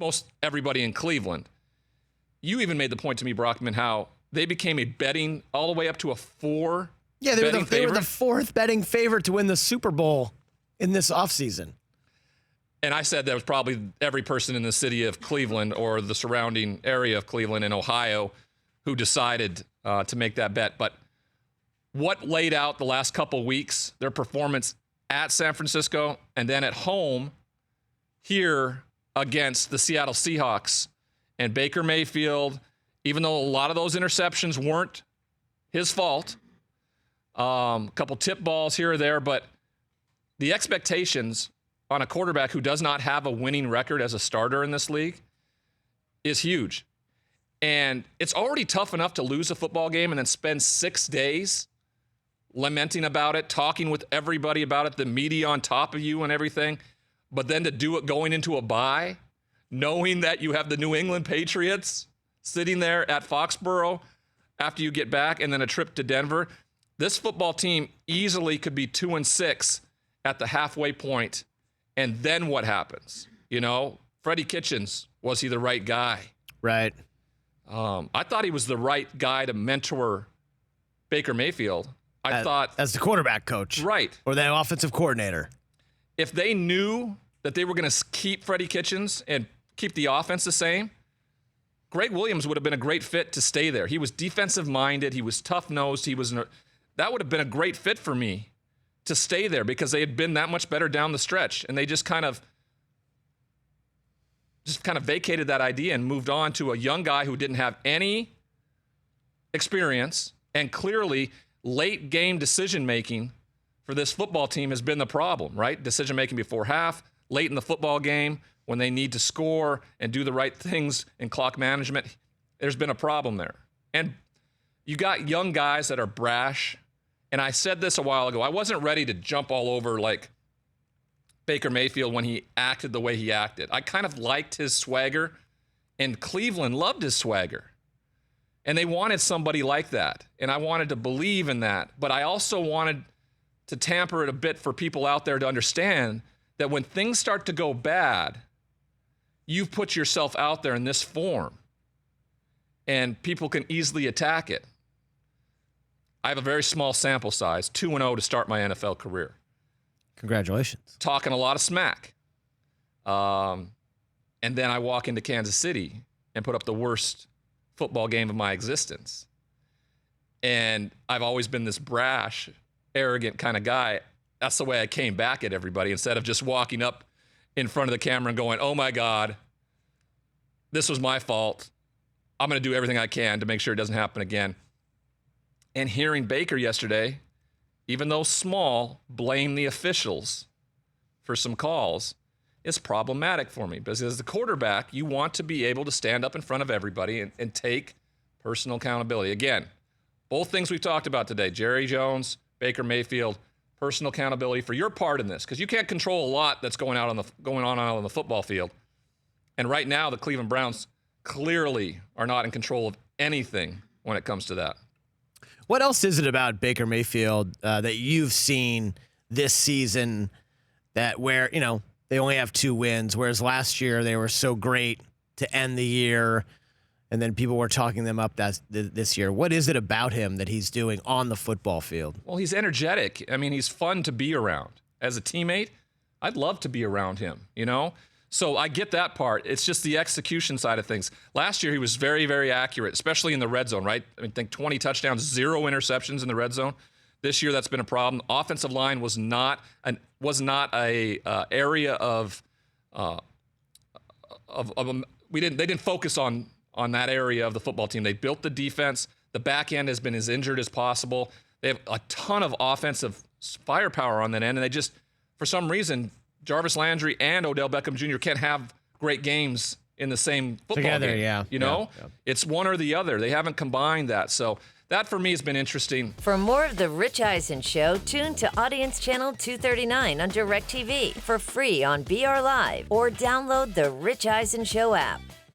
most everybody in Cleveland. You even made the point to me, Brockman, how they became a betting all the way up to a 4 Yeah, they were the 4th betting favorite to win the Super Bowl in this offseason. And I said that was probably every person in the city of Cleveland or the surrounding area of Cleveland and Ohio who decided to make that bet. But what laid out the last couple weeks, their performance at San Francisco and then at home here against the Seattle Seahawks, and Baker Mayfield, even though a lot of those interceptions weren't his fault, a couple tip balls here or there, but the expectations on a quarterback who does not have a winning record as a starter in this league is huge. And it's already tough enough to lose a football game and then spend 6 days lamenting about it, talking with everybody about it, the media on top of you and everything. But then to do it going into a bye, knowing that you have the New England Patriots sitting there at Foxborough after you get back and then a trip to Denver. This football team easily could be 2-6 at the halfway point. And then what happens? You know, Freddie Kitchens, was he the right guy? Right. I thought he was the right guy to mentor Baker Mayfield. I thought as the quarterback coach. Right. Or the offensive coordinator. If they knew that they were going to keep Freddie Kitchens and keep the offense the same, Greg Williams would have been a great fit to stay there. He was defensive-minded. He was tough-nosed. That would have been a great fit for me to stay there because they had been that much better down the stretch, and they just kind of vacated that idea and moved on to a young guy who didn't have any experience, and clearly late game decision-making for this football team has been the problem, right? Decision-making before half, late in the football game, when they need to score and do the right things in clock management, there's been a problem there. And you got young guys that are brash. And I said this a while ago. I wasn't ready to jump all over like Baker Mayfield when he acted the way he acted. I kind of liked his swagger, and Cleveland loved his swagger. And they wanted somebody like that. And I wanted to believe in that. But I also wanted to tamper it a bit for people out there to understand that when things start to go bad, you've put yourself out there in this form, and people can easily attack it. I have a very small sample size, 2-0 to start my NFL career. Congratulations. Talking a lot of smack. And then I walk into Kansas City and put up the worst football game of my existence. And I've always been this brash, arrogant kind of guy. That's the way I came back at everybody instead of just walking up in front of the camera and going, oh my God, this was my fault. I'm going to do everything I can to make sure it doesn't happen again. And hearing Baker yesterday, even though small, blame the officials for some calls is problematic for me. Because as the quarterback, you want to be able to stand up in front of everybody and take personal accountability. Again, both things we've talked about today, Jerry Jones, Baker Mayfield, personal accountability for your part in this, because you can't control a lot that's going on out on the football field. And right now, the Cleveland Browns clearly are not in control of anything when it comes to that. What else is it about Baker Mayfield that you've seen this season that where, you know, they only have 2 wins, whereas last year they were so great to end the year, and then people were talking them up this year? What is it about him that he's doing on the football field? Well, he's energetic. I mean, he's fun to be around. As a teammate, I'd love to be around him, you know? So I get that part. It's just the execution side of things. Last year, he was very, very accurate, especially in the red zone, right? I think 20 touchdowns, 0 interceptions in the red zone. This year, that's been a problem. Offensive line was not a area of they didn't focus on that area of the football team. They built the defense. The back end has been as injured as possible. They have a ton of offensive firepower on that end, and they just, for some reason, Jarvis Landry and Odell Beckham Jr. can't have great games in the same football game. Yeah. You know? Yeah. It's one or the other. They haven't combined that. So that, for me, has been interesting. For more of The Rich Eisen Show, tune to Audience Channel 239 on DirecTV for free on BR Live or download the Rich Eisen Show app.